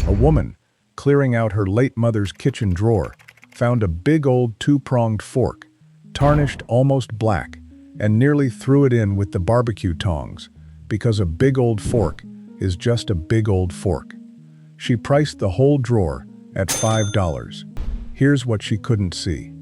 A woman, clearing out her late mother's kitchen drawer, found a big old two-pronged fork, tarnished almost black, and nearly threw it in with the barbecue tongs, because a big old fork is just a big old fork. She priced the whole drawer at $5. Here's what she couldn't see.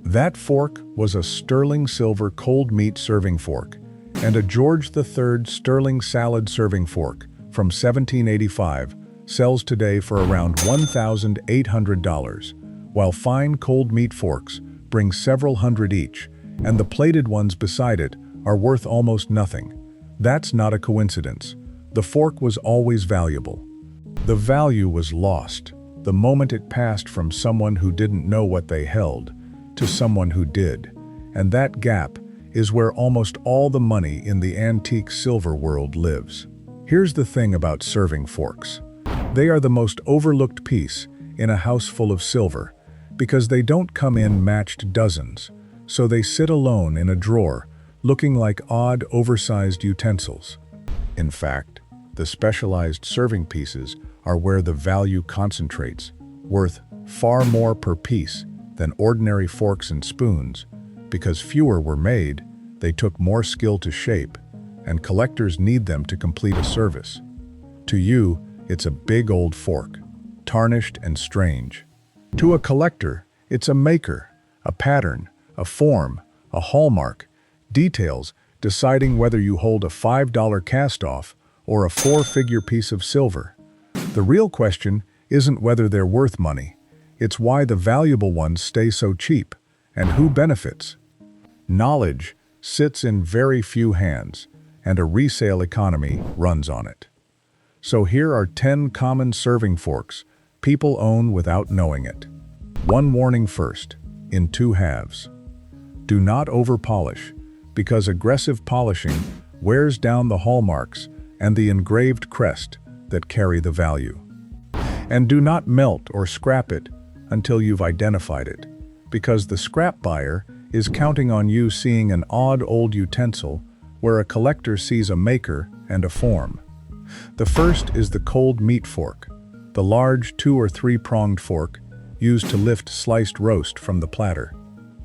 That fork was a sterling silver cold meat serving fork and a George III sterling salad serving fork from 1785 sells today for around $1,800, while fine cold meat forks bring several hundred each, and the plated ones beside it are worth almost nothing. That's not a coincidence. The fork was always valuable. The value was lost the moment it passed from someone who didn't know what they held to someone who did, and that gap is where almost all the money in the antique silver world lives. Here's the thing about serving forks. They are the most overlooked piece in a house full of silver because they don't come in matched dozens, so they sit alone in a drawer looking like odd, oversized utensils. In fact, the specialized serving pieces are where the value concentrates, worth far more per piece than ordinary forks and spoons. Because fewer were made, they took more skill to shape, and collectors need them to complete a service. To you, it's a big old fork, tarnished and strange. To a collector, it's a maker, a pattern, a form, a hallmark, details deciding whether you hold a $5 cast-off or a four-figure piece of silver. The real question isn't whether they're worth money, it's why the valuable ones stay so cheap, and who benefits. Knowledge sits in very few hands, and a resale economy runs on it. So here are 10 common serving forks people own without knowing it. One warning first, in two halves. Do not over-polish, because aggressive polishing wears down the hallmarks and the engraved crest that carry the value. And do not melt or scrap it until you've identified it, because the scrap buyer is counting on you seeing an odd old utensil where a collector sees a maker and a form. The first is the cold meat fork, the large 2- or 3-pronged fork used to lift sliced roast from the platter,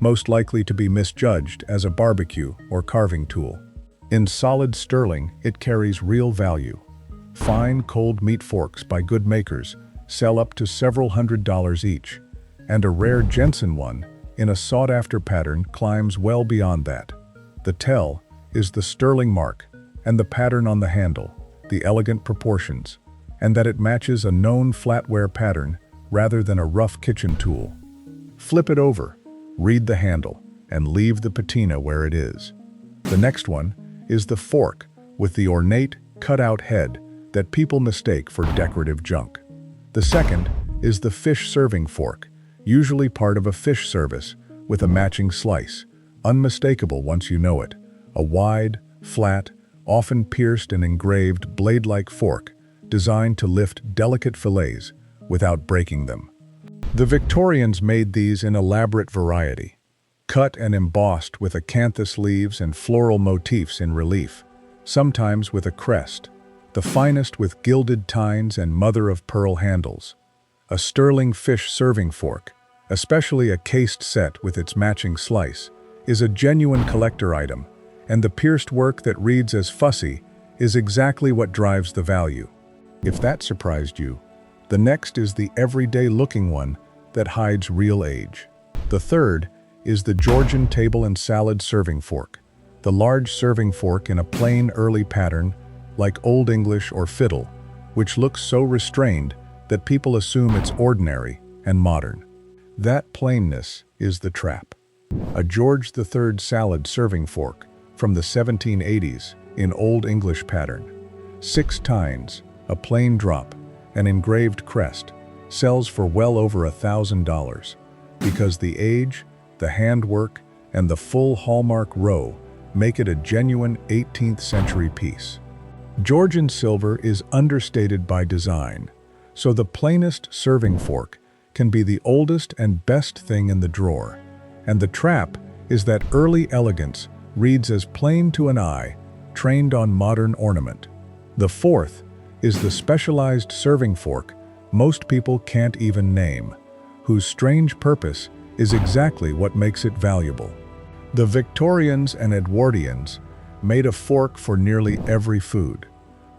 most likely to be misjudged as a barbecue or carving tool. In solid sterling, it carries real value. Fine cold meat forks by good makers sell up to several $100s each, and a rare Jensen one in a sought-after pattern climbs well beyond that. The tell is the sterling mark and the pattern on the handle, the elegant proportions, and that it matches a known flatware pattern rather than a rough kitchen tool. Flip it over, read the handle, and leave the patina where it is. The next one is the fork with the ornate, cut-out head that people mistake for decorative junk. The second is the fish serving fork, usually part of a fish service, with a matching slice, unmistakable once you know it. A wide, flat, often pierced and engraved blade-like fork designed to lift delicate fillets without breaking them. The Victorians made these in elaborate variety, cut and embossed with acanthus leaves and floral motifs in relief, sometimes with a crest, the finest with gilded tines and mother-of-pearl handles. A sterling fish serving fork, especially a cased set with its matching slice, is a genuine collector item, and the pierced work that reads as fussy is exactly what drives the value. If that surprised you, the next is the everyday-looking one that hides real age. The third is the Georgian table and salad serving fork, the large serving fork in a plain early pattern like Old English or fiddle, which looks so restrained that people assume it's ordinary and modern. That plainness is the trap. A George III salad serving fork from the 1780s in Old English pattern. 6 tines, a plain drop, an engraved crest, sells for well over $1,000 because the age, the handwork, and the full hallmark row make it a genuine 18th century piece. Georgian silver is understated by design, so the plainest serving fork can be the oldest and best thing in the drawer, and the trap is that early elegance reads as plain to an eye, trained on modern ornament. The fourth is the specialized serving fork most people can't even name, whose strange purpose is exactly what makes it valuable. The Victorians and Edwardians made a fork for nearly every food.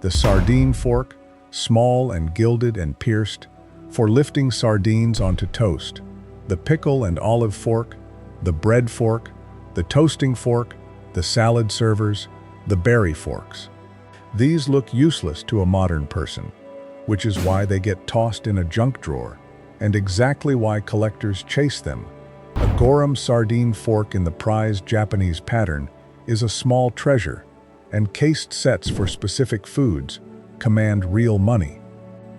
The sardine fork, small and gilded and pierced, for lifting sardines onto toast. The pickle and olive fork, the bread fork, the toasting fork, the salad servers, the berry forks. These look useless to a modern person, which is why they get tossed in a junk drawer, and exactly why collectors chase them. A Gorum sardine fork in the prized Japanese pattern is a small treasure, and cased sets for specific foods command real money.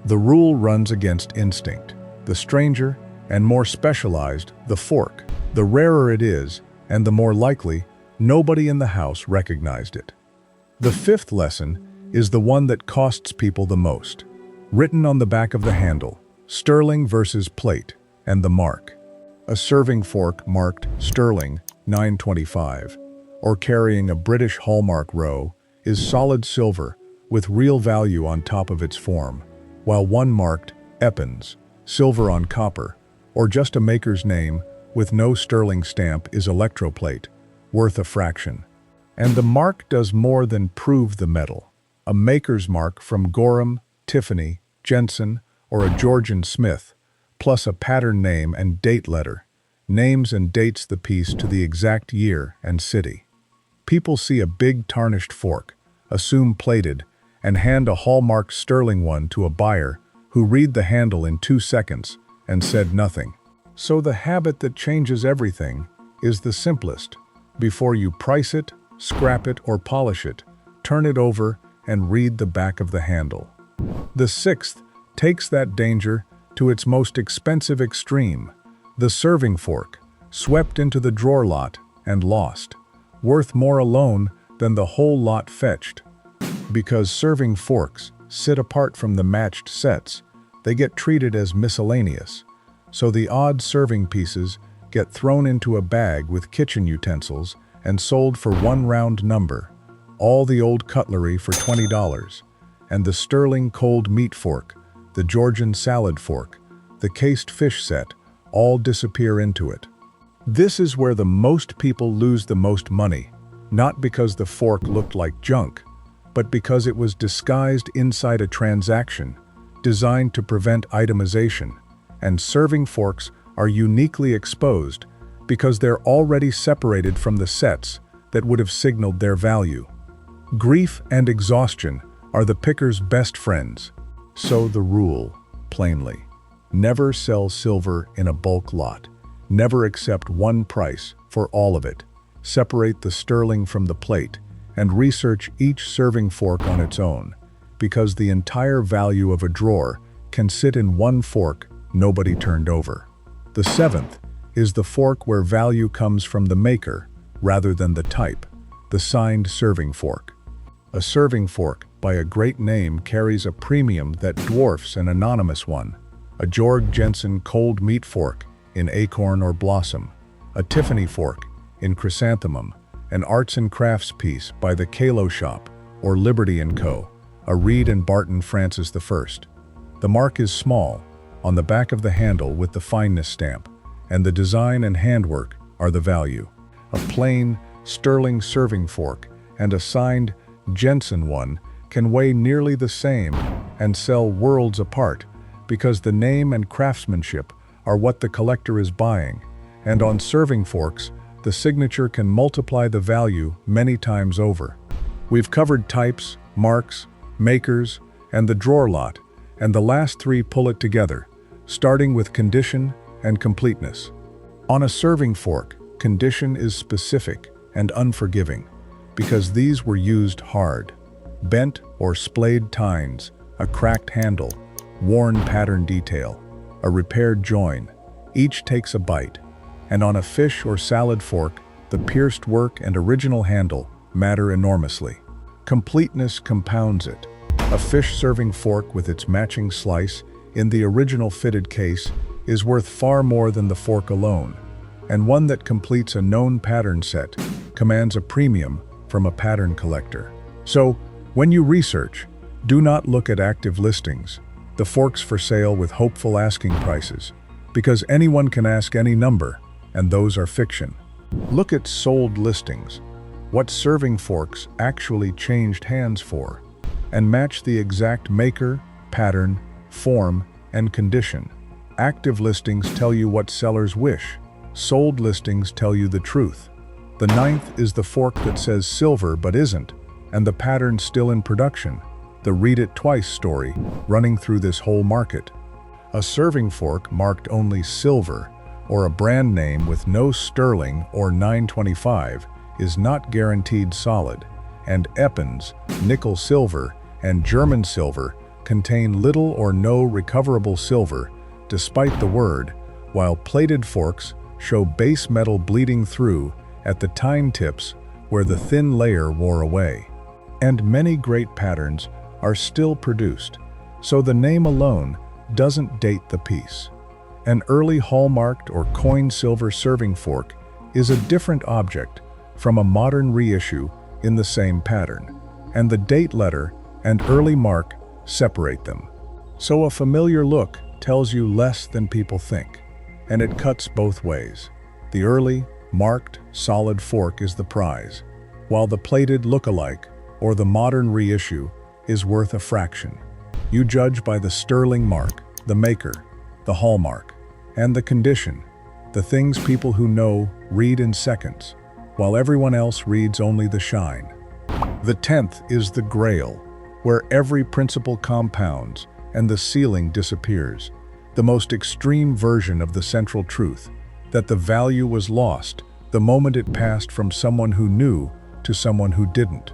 The rule runs against instinct. The stranger, and more specialized, the fork. The rarer it is, and the more likely nobody in the house recognized it. The fifth lesson is the one that costs people the most. Written on the back of the handle, sterling versus plate, and the mark. A serving fork marked sterling 925, or carrying a British Hallmark row, is solid silver with real value on top of its form, while one marked Eppens, silver on copper, or just a maker's name with no sterling stamp is electroplate, worth a fraction. And the mark does more than prove the metal. A maker's mark from Gorum, Tiffany, Jensen, or a Georgian Smith, plus a pattern name and date letter, names and dates the piece to the exact year and city. People see a big tarnished fork, assume plated, and hand a hallmarked sterling one to a buyer who read the handle in 2 seconds and said nothing. So the habit that changes everything is the simplest. Before you price it, scrap it, or polish it, turn it over and read the back of the handle. The sixth takes that danger to its most expensive extreme. The serving fork, swept into the drawer lot and lost, worth more alone than the whole lot fetched. Because serving forks sit apart from the matched sets, they get treated as miscellaneous, so the odd serving pieces get thrown into a bag with kitchen utensils and sold for one round number, all the old cutlery for $20, and the sterling cold meat fork, the Georgian salad fork, the cased fish set, all disappear into it. This is where the most people lose the most money, not because the fork looked like junk, but because it was disguised inside a transaction designed to prevent itemization, and serving forks are uniquely exposed because they're already separated from the sets that would have signaled their value. Grief and exhaustion are the picker's best friends. So the rule, plainly, never sell silver in a bulk lot. Never accept one price for all of it. Separate the sterling from the plate and research each serving fork on its own, because the entire value of a drawer can sit in one fork nobody turned over. The seventh is the fork where value comes from the maker rather than the type, the signed serving fork. A serving fork by a great name carries a premium that dwarfs an anonymous one. A Georg Jensen cold meat fork in Acorn or Blossom, a Tiffany fork in Chrysanthemum, an arts and crafts piece by the Kalo Shop or Liberty & Co., a Reed & Barton Francis I. The mark is small, on the back of the handle with the fineness stamp, and the design and handwork are the value. A plain, sterling serving fork and a signed Jensen one can weigh nearly the same and sell worlds apart because the name and craftsmanship are what the collector is buying, and on serving forks, the signature can multiply the value many times over. We've covered types, marks, makers, and the drawer lot, and the last three pull it together, starting with condition and completeness. On a serving fork, condition is specific and unforgiving, because these were used hard. Bent or splayed tines, a cracked handle, worn pattern detail, a repaired join, each takes a bite. And on a fish or salad fork, the pierced work and original handle matter enormously. Completeness compounds it. A fish serving fork with its matching slice in the original fitted case is worth far more than the fork alone, and one that completes a known pattern set commands a premium from a pattern collector. So, when you research, do not look at active listings. The forks for sale with hopeful asking prices, because anyone can ask any number, and those are fiction. Look at sold listings, what serving forks actually changed hands for, and match the exact maker, pattern, form, and condition. Active listings tell you what sellers wish. Sold listings tell you the truth. The ninth is the fork that says silver but isn't, and the pattern still in production. The read it twice story running through this whole market. A serving fork marked only silver, or a brand name with no sterling or 925, is not guaranteed solid, and Eppens, nickel silver, and German silver contain little or no recoverable silver, despite the word, while plated forks show base metal bleeding through at the tine tips where the thin layer wore away. And many great patterns are still produced, so the name alone doesn't date the piece. An early hallmarked or coin silver serving fork is a different object from a modern reissue in the same pattern, and the date letter and early mark separate them. So a familiar look tells you less than people think, and it cuts both ways. The early, marked, solid fork is the prize, while the plated look-alike, or the modern reissue, is worth a fraction. You judge by the sterling mark, the maker, the hallmark, and the condition, the things people who know read in seconds, while everyone else reads only the shine. The 10th is the grail, where every principle compounds and the ceiling disappears, the most extreme version of the central truth, that the value was lost the moment it passed from someone who knew to someone who didn't.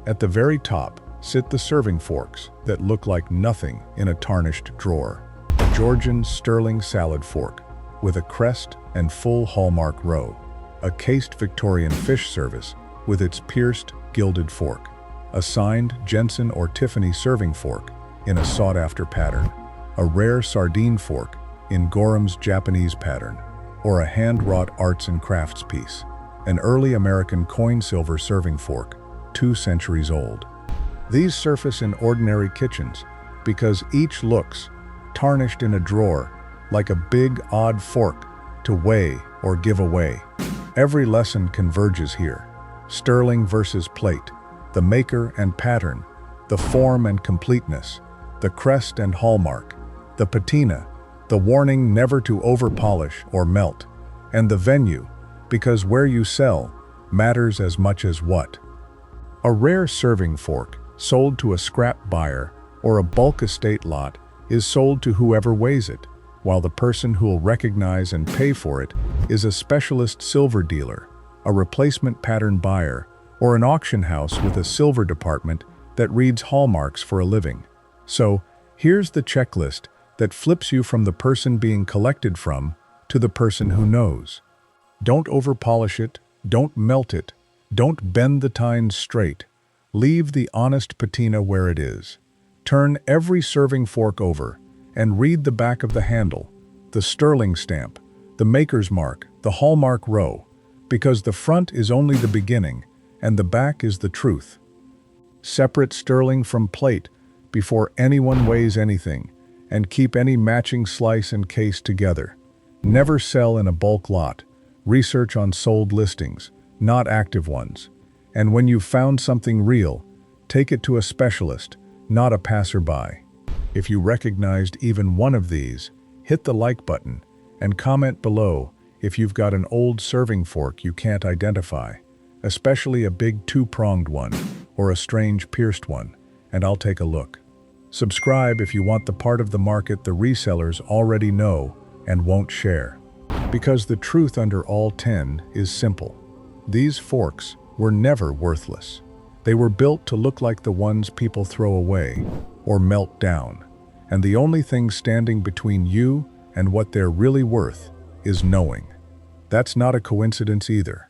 At the very top sit the serving forks that look like nothing in a tarnished drawer. A Georgian sterling salad fork with a crest and full hallmark row. A cased Victorian fish service with its pierced, gilded fork. A signed Jensen or Tiffany serving fork in a sought-after pattern. A rare sardine fork in Gorham's Japanese pattern, or a hand-wrought arts and crafts piece. An early American coin silver serving fork, 2 centuries old. These surface in ordinary kitchens because each looks tarnished in a drawer like a big, odd fork to weigh or give away. Every lesson converges here. Sterling versus plate, the maker and pattern, the form and completeness, the crest and hallmark, the patina, the warning never to over-polish or melt, and the venue, because where you sell matters as much as what. A rare serving fork, sold to a scrap buyer or a bulk estate lot, is sold to whoever weighs it, while the person who'll recognize and pay for it is a specialist silver dealer, a replacement pattern buyer, or an auction house with a silver department that reads hallmarks for a living. So, here's the checklist that flips you from the person being collected from to the person who knows. Don't over-polish it, don't melt it, don't bend the tines straight. Leave the honest patina where it is. Turn every serving fork over and read the back of the handle, the sterling stamp, the maker's mark, the hallmark row, because the front is only the beginning and the back is the truth. Separate sterling from plate before anyone weighs anything, and keep any matching slice and case together. Never sell in a bulk lot. Research on sold listings, not active ones. And when you've found something real, take it to a specialist, not a passerby. If you recognized even one of these, hit the like button and comment below if you've got an old serving fork you can't identify, especially a big 2-pronged one or a strange pierced one, and I'll take a look. Subscribe if you want the part of the market the resellers already know and won't share. Because the truth under all 10 is simple. These forks were never worthless. They were built to look like the ones people throw away or melt down. And the only thing standing between you and what they're really worth is knowing. That's not a coincidence either.